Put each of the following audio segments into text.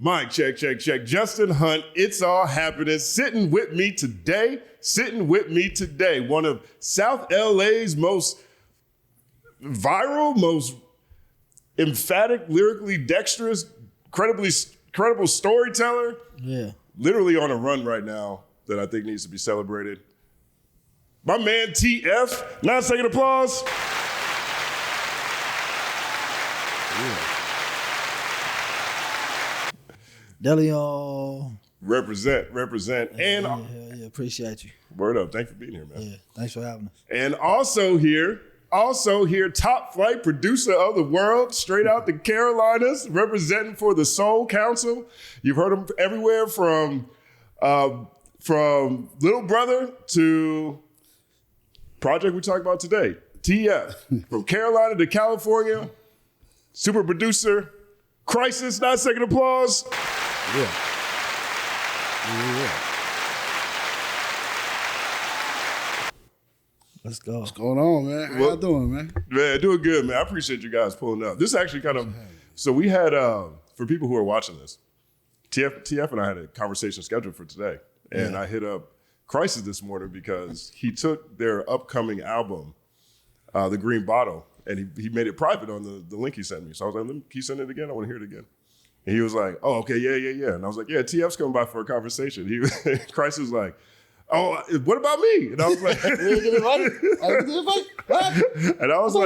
Mic check, check, check. Justin Hunt, it's all happening. Sitting with me today. One of South LA's most viral, most emphatic, lyrically dexterous, credible storyteller. Yeah. Literally on a run right now that I think needs to be celebrated. My man TF. 9 second applause. Yeah. Deleon. Represent. And yeah, appreciate you. Word up. Thanks for being here, man. Yeah, thanks for having us. And also here, top flight producer of the world, straight out the Carolinas, representing for the Soul Council. You've heard him everywhere from Little Brother to project we talked about today, TF. From Carolina to California, super producer, KHRYSIS, 9 second applause. Yeah. Let's go. What's going on, man? How y'all doing, man? Man, doing good, man. I appreciate you guys pulling up. This is actually kind of, so we had, for people who are watching this, TF and I had a conversation scheduled for today. And I hit up KHRYSIS this morning because he took their upcoming album, The Green Bottle, and he made it private on the link he sent me. So I was like, can you send it again? I want to hear it again. And he was like, oh, okay, yeah. And I was like, yeah, TF's coming by for a conversation. KHRYSIS was like, oh, what about me? And I was like, and I was like,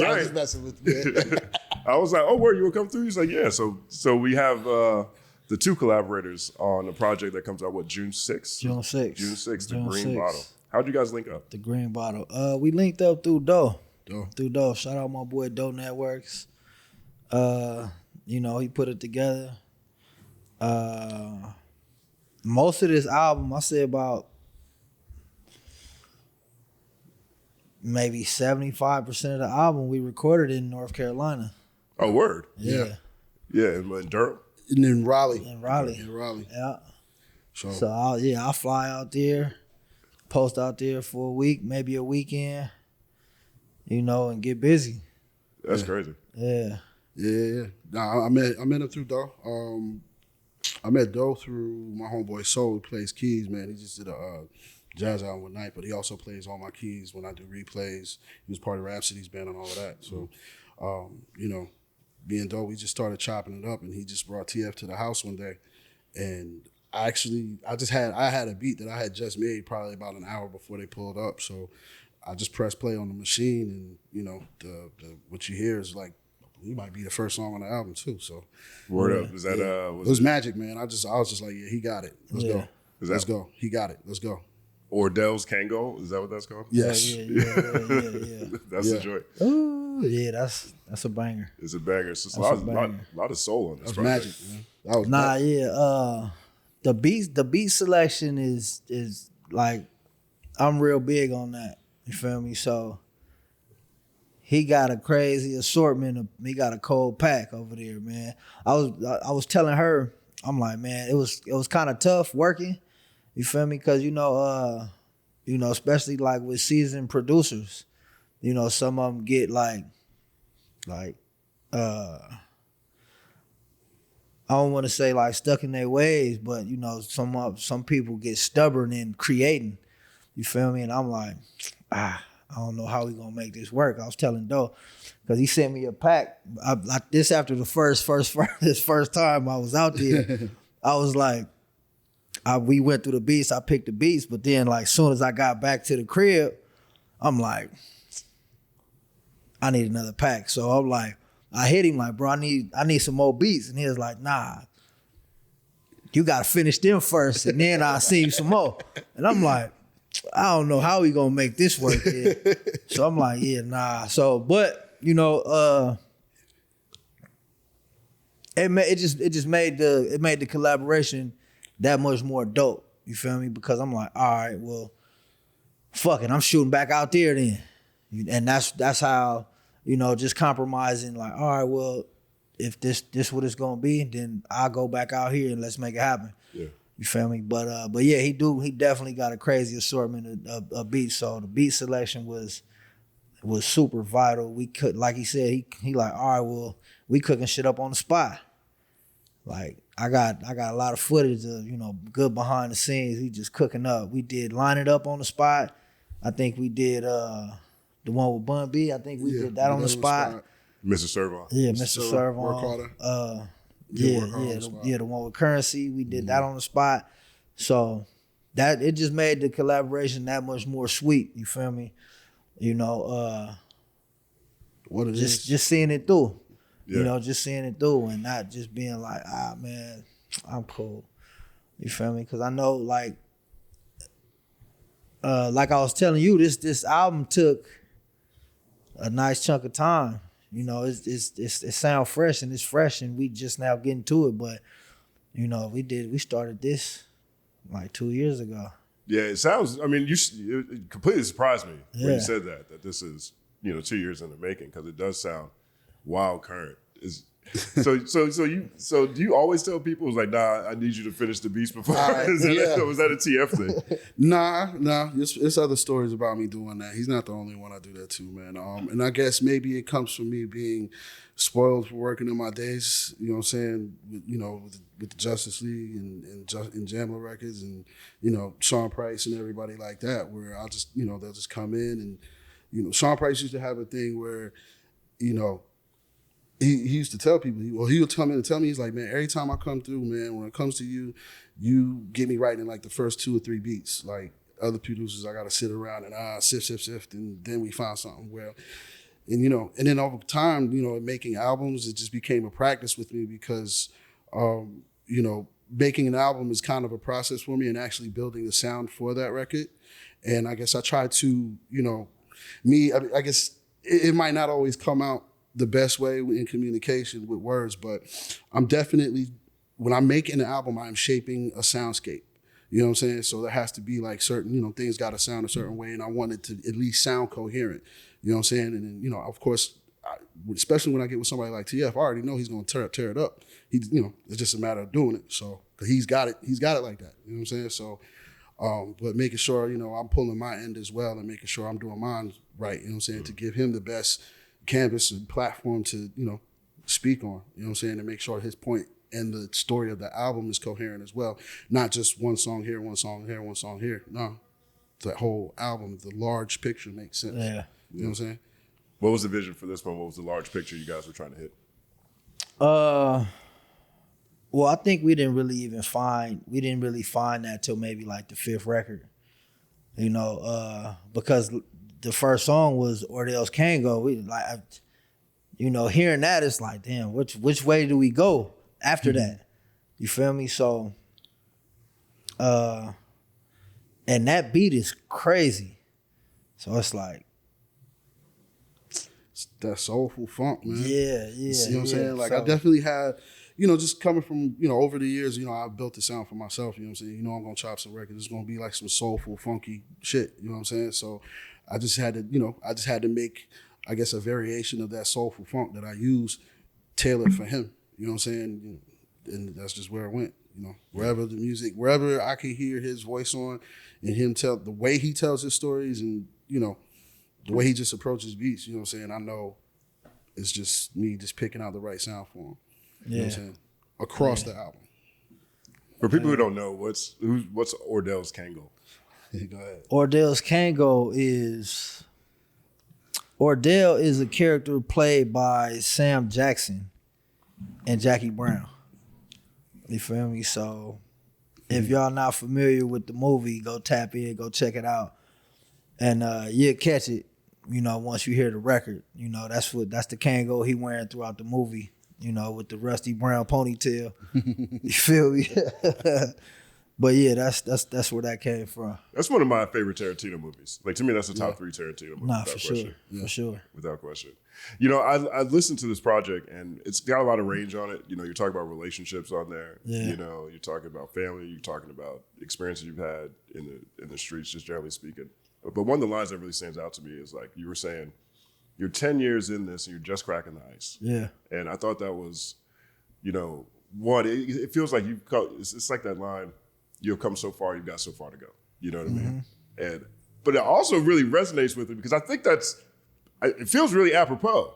I was messing with you. I was like, oh, where you will come through? He's like, yeah. So we have the two collaborators on the project that comes out, June 6th? June 6th. The Green Bottle. How'd you guys link up? The Green Bottle. We linked up through Doe. Through Doe. Shout out my boy Doe Networks. He put it together. Most of this album, I say about maybe 75% of the album we recorded in North Carolina. Oh, word. Yeah. Yeah, in Durham. And in Raleigh. Yeah. So I fly out there, post out there for a week, maybe a weekend, and get busy. That's crazy. Yeah. Nah, I met him through Doe. I met Doe through my homeboy Soul, who plays keys, man. He just did a jazz album one night, but he also plays all my keys when I do replays. He was part of Rhapsody's band and all of that. So, me and Doe, we just started chopping it up, and he just brought TF to the house one day. And I had a beat that I had just made probably about an hour before they pulled up. So I just pressed play on the machine, and, the what you hear is like, he might be the first song on the album too. So, word up. Is that it was magic, man. I was just like, yeah, he got it. Let's go. Let's go. He got it. Let's go. Ordell's Kango. Is that what that's called? Yes. Yeah. That's a joy. Oh yeah, that's a banger. It's a banger. It's just a lot of soul on this. That's magic, man. The beat selection is like, I'm real big on that. You feel me? So he got a crazy assortment he got a cold pack over there, man. I was telling her, I'm like, man, it was kind of tough working. You feel me? Because especially like with seasoned producers, some of them get like I don't want to say like stuck in their ways, but some people get stubborn in creating. You feel me? And I'm like, I don't know how we gonna make this work. I was telling Doe, because he sent me a pack. This after the first time I was out there, I was like, we went through the beats. I picked the beats, but then like soon as I got back to the crib, I'm like, I need another pack. So I'm like, I hit him like, bro, I need some more beats, and he was like, nah, you gotta finish them first, and then I'll see you some more. And I'm like, I don't know how we gonna make this work here. So I'm like, yeah, nah. So, but it just made the collaboration that much more dope. You feel me? Because I'm like, all right, well, fuck it, I'm shooting back out there then. And that's how, just compromising, like, all right, well, if this what it's gonna be, then I'll go back out here and let's make it happen. Yeah. You feel me? But yeah, he definitely got a crazy assortment of beats. So the beat selection was super vital. We could, like he said, he like, all right, well, we cooking shit up on the spot. Like I got a lot of footage of, good behind the scenes. We just cooking up. We did Line It Up on the spot. I think we did the one with Bun B. I think we did that on the spot. Mr. Servon. Yeah, Mr. Servon. Work harder. The one with Currency. We did that on the spot. So that it just made the collaboration that much more sweet. You feel me? What it is. Just seeing it through. Yeah. Just seeing it through and not just being like, man, I'm cool. You feel me? Because I know, like I was telling you, this album took a nice chunk of time. It sound fresh and it's fresh and we just now getting to it. But we started this like 2 years ago. Yeah, it sounds. I mean, it completely surprised me when Yeah. you said that this is 2 years in the making, because it does sound wild current. So do you always tell people, it's like, nah, I need you to finish the beats before? Was that a TF thing? Nah. It's other stories about me doing that. He's not the only one I do that to, man. And I guess maybe it comes from me being spoiled for working in my days. You know what I'm saying? With the Justice League and Jamla Records and Sean Price and everybody like that. Where I'll just they'll just come in and Sean Price used to have a thing where He used to tell people, he would come in and tell me, he's like, man, every time I come through, man, when it comes to you, you get me writing like the first 2 or 3 beats. Like other producers, I got to sit around and sift, and then we find something well. And, and then over time, making albums, it just became a practice with me because, making an album is kind of a process for me and actually building the sound for that record. And I guess I try to, I guess it might not always come out the best way in communication with words, but I'm definitely, when I'm making an album, I'm shaping a soundscape. You know what I'm saying? So there has to be like certain, things got to sound a certain way, and I want it to at least sound coherent. You know what I'm saying? And then, of course, especially when I get with somebody like TF, I already know he's going to tear it up. It's just a matter of doing it. So, because he's got it like that. You know what I'm saying? So, but making sure, I'm pulling my end as well and making sure I'm doing mine right. You know what I'm saying? To give him the best canvas and platform to, speak on, you know what I'm saying, and make sure his point and the story of the album is coherent as well. Not just one song here, one song here, one song here. No, the whole album, the large picture makes sense. Yeah. You know what I'm saying? What was the vision for this one? What was the large picture you guys were trying to hit? Well, I think we didn't really find that till maybe like the 5th record, because the first song was Ordell's Kango. We like, hearing that, it's like, damn, which way do we go after that? You feel me? So, and that beat is crazy. So it's like, It's that soulful funk, man. Yeah. You know what I'm saying? Like, So, I definitely had, just coming from, over the years, I built the sound for myself, you know what I'm saying? I'm going to chop some records. It's going to be like some soulful, funky shit, you know what I'm saying? So I just had to, make, I guess, a variation of that soulful funk that I use tailored for him, you know what I'm saying? And that's just where it went, wherever I could hear his voice on and him tell, the way he tells his stories and, the way he just approaches beats, you know what I'm saying? I know it's just me just picking out the right sound for him. You know what I'm saying? Across the album. For people who don't know, what's Ordell's Kango? Go ahead. Ordell's Kango is a character played by Sam Jackson and Jackie Brown. You feel me? So if y'all not familiar with the movie, go tap in, go check it out. And you'll catch it, once you hear the record. That's the Kango he wearing throughout the movie, with the rusty brown ponytail. You feel me? But yeah, that's where that came from. That's one of my favorite Tarantino movies. Like, to me, that's the top 3 Tarantino movies. Nah, without for question. sure. For sure. Without question. I listened to this project, and it's got a lot of range on it. You're talking about relationships on there. Yeah. You're talking about family. You're talking about experiences you've had in the streets, just generally speaking. But one of the lines that really stands out to me is, like, you were saying, you're 10 years in this and you're just cracking the ice. Yeah. And I thought that was, one, it feels like it's like that line, you've come so far, you've got so far to go. You know what I mean? But it also really resonates with it because I think it feels really apropos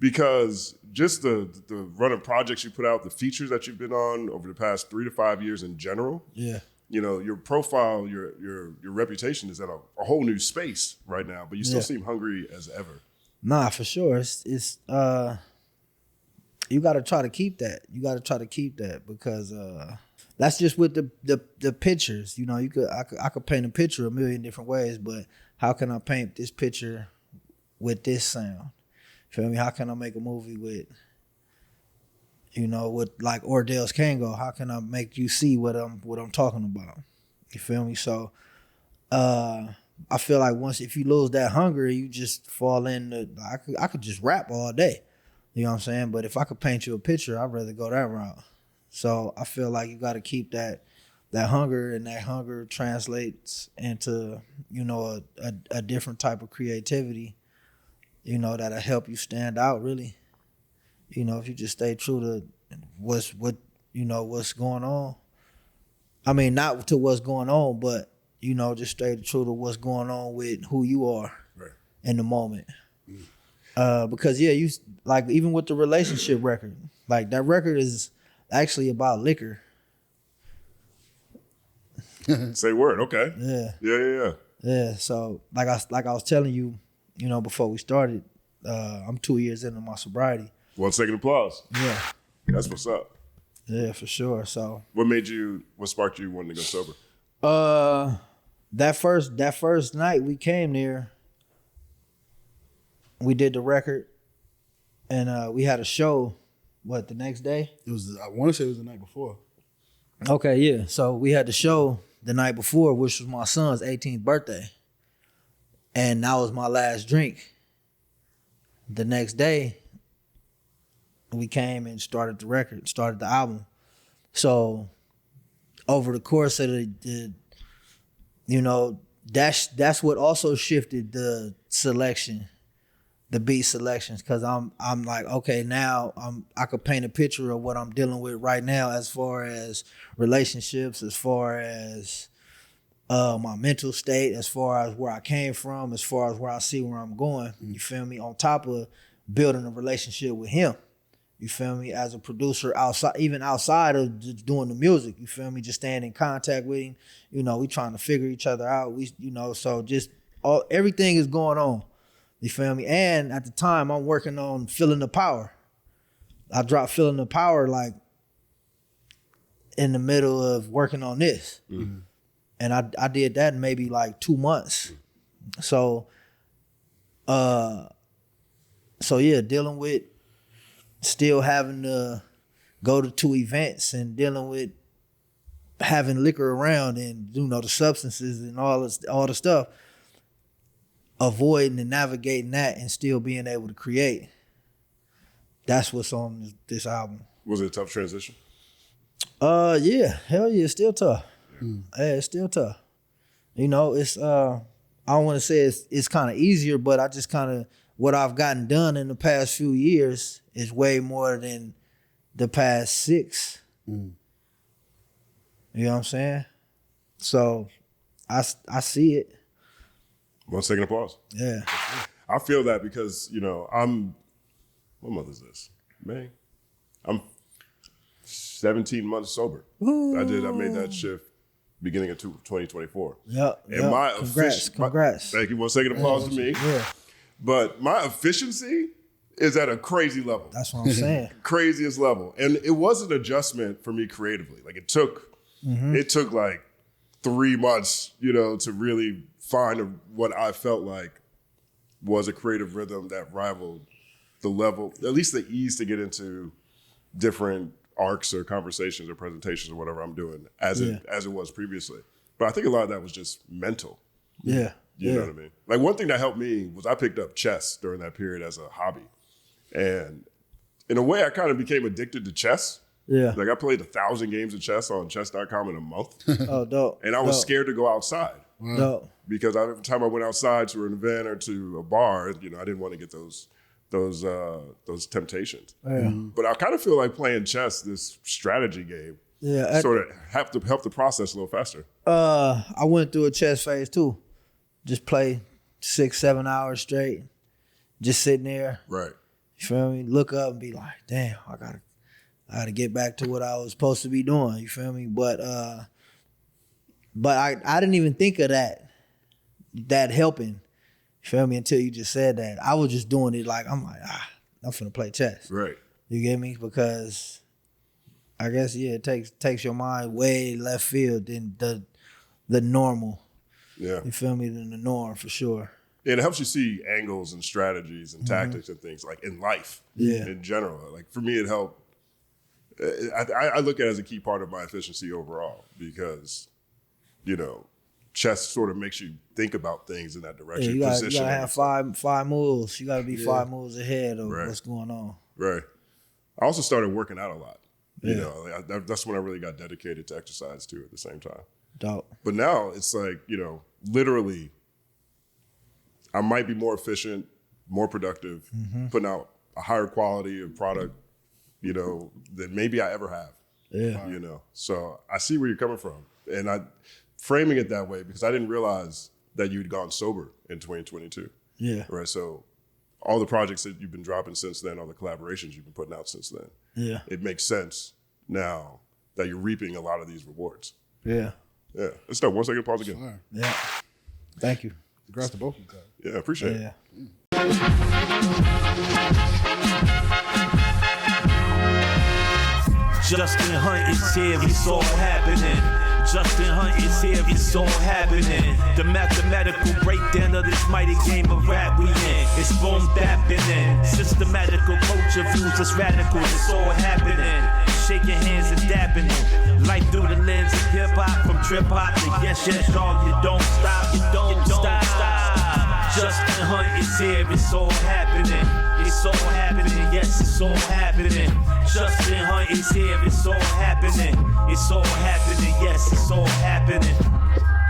because just the run of projects you put out, the features that you've been on over the past 3 to 5 years in general. Yeah. You know, your profile, your reputation is at a whole new space right now, but you still seem hungry as ever. Nah, for sure. It's you got to try to keep that. You got to try to keep that because that's just with the pictures. You know, I could paint a picture a million different ways, but how can I paint this picture with this sound? Feel me? How can I make a movie with, you know, with like Ordell's Kango? How can I make you see what I'm talking about? You feel me? So I feel like if you lose that hunger, you just fall in I could just rap all day. You know what I'm saying? But if I could paint you a picture, I'd rather go that route. So I feel like you got to keep that hunger, and that hunger translates into, you know, a different type of creativity, you know, that'll help you stand out really. You know, if you just stay true to what's going on. I mean, not to what's going on, but, you know, just stay true to what's going on with who you are in the moment. Because you like, even with the relationship record, like that record is actually about liquor. Say word, okay. Yeah. Yeah. So like I was telling you, you know, before we started, I'm 2 years into my sobriety. 1 second applause. Yeah. That's what's up. Yeah, for sure. So what sparked you wanting to go sober? That first night we came there, we did the record, and we had a show, the next day? I want to say it was the night before. Okay, yeah. So we had the show the night before, which was my son's 18th birthday. And that was my last drink. The next day, we came and started the album. So over the course of the you know, that's what also shifted the selection, the beat selections, because I'm like, okay, now I could paint a picture of what I'm dealing with right now as far as relationships, as far as my mental state, as far as where I came from, as far as where I see where I'm going. You feel me? On top of building a relationship with him. You feel me? As a producer outside of just doing the music, you feel me? Just staying in contact with him. You know, we trying to figure each other out. So just everything is going on. You feel me? And at the time, I'm working on Feeling the Power. I dropped Feeling the Power like in the middle of working on this. Mm-hmm. And I did that in maybe like 2 months. So yeah, dealing with still having to go to 2 events and dealing with having liquor around and, you know, the substances and all the stuff, avoiding and navigating that and still being able to create. That's what's on this album. Was it a tough transition? Yeah, hell yeah, it's still tough. Yeah, it's still tough. You know, it's I don't want to say it's kind of easier, but I just kind of, what I've gotten done in the past few years is way more than the past 6. You know what I'm saying? So I see it. 1 second applause. Yeah. I feel that because, you know, what month is this? May? I'm 17 months sober. Ooh. I made that shift beginning of 2024. Yep. And my Congrats. Thank you. 1 second applause to me. Yeah. But my efficiency is at a crazy level. That's what I'm saying. Craziest level. And it was an adjustment for me creatively. Like it took like 3 months, you know, to really find what I felt like was a creative rhythm that rivaled the level, at least the ease to get into different arcs or conversations or presentations or whatever I'm doing as it was previously. But I think a lot of that was just mental. Yeah. You know what I mean? Like one thing that helped me was I picked up chess during that period as a hobby. And in a way, I kind of became addicted to chess. Yeah. Like I played 1,000 games of chess on chess.com in a month. Oh, dope. And I was scared to go outside. Dope. Because every time I went outside to an event or to a bar, you know, I didn't want to get those temptations. Yeah. But I kind of feel like playing chess, this strategy game, sort of have to help the process a little faster. I went through a chess phase too. Just play 6-7 hours straight, just sitting there. Right. You feel me? Look up and be like, damn, I gotta get back to what I was supposed to be doing. You feel me? But I didn't even think of that helping. You feel me? Until you just said that. I was just doing it like, I'm finna play chess. Right. You get me? Because I guess, yeah, it takes your mind way left field than the normal. Yeah. You feel me? Than the norm for sure. And it helps you see angles and strategies and tactics and things like in life in general. Like for me, it helped. I look at it as a key part of my efficiency overall because, you know, chess sort of makes you think about things in that direction. Yeah, you gotta have five moves. You gotta be 5 moves ahead of what's going on. Right. I also started working out a lot. You know, that's when I really got dedicated to exercise too at the same time. Dope. But now it's like, you know, literally I might be more efficient, more productive, putting out a higher quality of product, you know, than maybe I ever have. Yeah. You know, so I see where you're coming from. And I framing it that way because I didn't realize that you'd gone sober in 2022. Yeah. Right. So all the projects that you've been dropping since then, all the collaborations you've been putting out since then. Yeah. It makes sense now that you're reaping a lot of these rewards. Yeah. Yeah. Let's start 1 second, pause again. Sure. Yeah. Thank you. Congrats to both of you guys. Yeah, appreciate it. Yeah. Justin Hunte is here, it's all happening. Justin Hunte is here, it's all happening. The mathematical breakdown of this mighty game of rap we in. It's boom bapping. Systematical culture views us radical, it's all happening. Shaking hands and dabbing them. Life through the lens of hip hop, from trip hop to yes, dog, you don't stop, you don't stop. Justin Hunte is here, it's all happening. It's all happening, yes, it's all happening. Justin Hunte is here, it's all happening. It's all happening, yes, it's all happening.